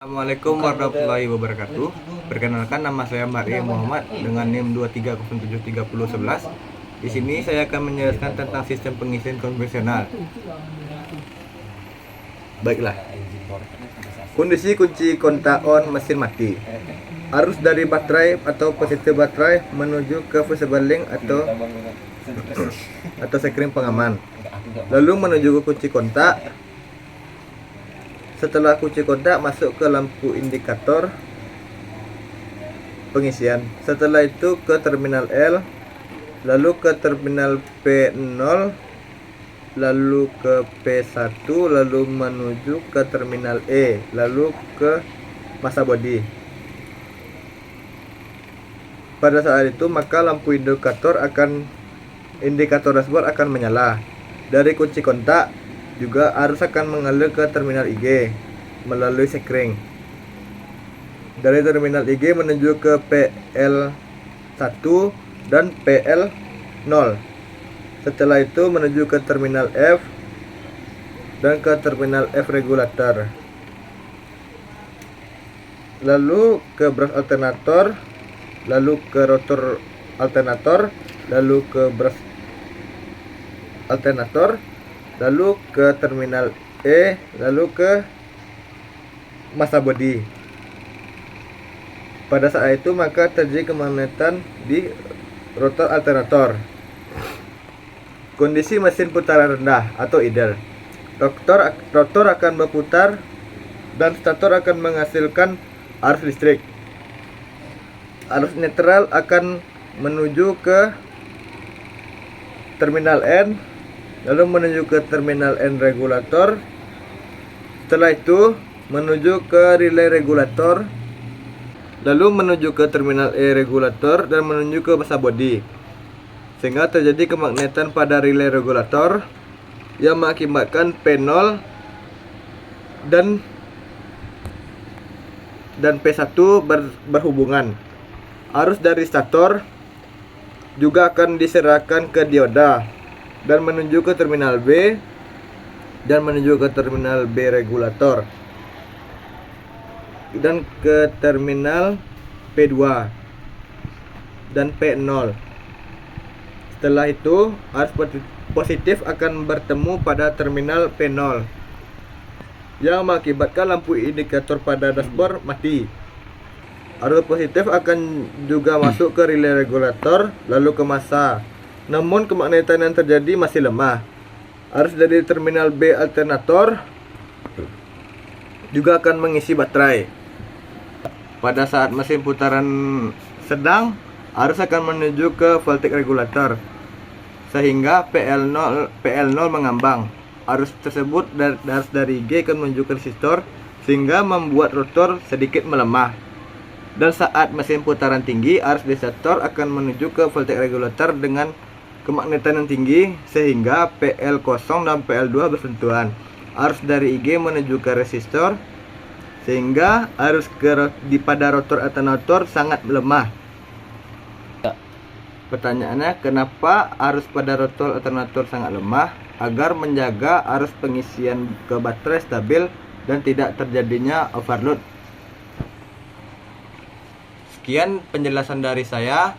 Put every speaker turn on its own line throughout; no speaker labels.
Assalamualaikum warahmatullahi wabarakatuh. Perkenalkan, nama saya Maria Muhammad dengan NIM 23073011. Di sini saya akan menjelaskan tentang sistem pengisian konvensional. Baiklah. Kondisi kunci kontak on mesin mati. Arus dari baterai atau positif baterai menuju ke fusible link atau sekring pengaman. Lalu menuju ke kunci kontak. Setelah kunci kontak masuk ke lampu indikator pengisian. Setelah itu ke terminal L, lalu ke terminal P0, lalu ke P1, lalu menuju ke terminal E, lalu ke masa bodi. Pada saat itu maka lampu indikator dashboard akan menyala. Dari kunci kontak juga arus akan mengalir ke terminal IG melalui sekring. Dari terminal IG menuju ke PL1 dan PL0. Setelah itu menuju ke terminal F dan ke terminal F regulator. Lalu ke brush alternator, lalu ke rotor alternator, lalu ke brush alternator, lalu ke terminal E, lalu ke masa bodi. Pada saat itu maka terjadi kemagnetan di rotor alternator. Kondisi mesin putaran rendah atau idle. Rotor akan berputar dan stator akan menghasilkan arus listrik. Arus netral akan menuju ke terminal N, lalu menuju ke terminal N regulator. Setelah itu menuju ke relay regulator, lalu menuju ke terminal E regulator dan menuju ke masa bodi, sehingga terjadi kemagnetan pada relay regulator yang mengakibatkan P0 dan P1 berhubungan. Arus dari stator juga akan diserahkan ke dioda dan menuju ke terminal B dan menuju ke terminal B regulator dan ke terminal P2 dan P0. Setelah itu arus positif akan bertemu pada terminal P0 yang mengakibatkan lampu indikator pada dashboard mati. Arus positif akan juga masuk ke relay regulator lalu ke masa. Namun kemagnetan yang terjadi masih lemah. Arus dari terminal B alternator juga akan mengisi baterai. Pada saat mesin putaran sedang, arus akan menuju ke voltage regulator sehingga PL0 mengambang. Arus tersebut dari G akan menuju ke resistor sehingga membuat rotor sedikit melemah. Dan saat mesin putaran tinggi, arus di stator akan menuju ke voltage regulator dengan kemagnetan yang tinggi sehingga PL0 dan PL2 bersentuhan. Arus dari IG menuju ke resistor sehingga arus pada rotor alternator sangat lemah. Pertanyaannya, kenapa arus pada rotor alternator sangat lemah? Agar menjaga arus pengisian ke baterai stabil dan tidak terjadinya overload. Sekian penjelasan dari saya.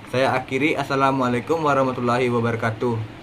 Saya akhiri. Assalamualaikum warahmatullahi wabarakatuh.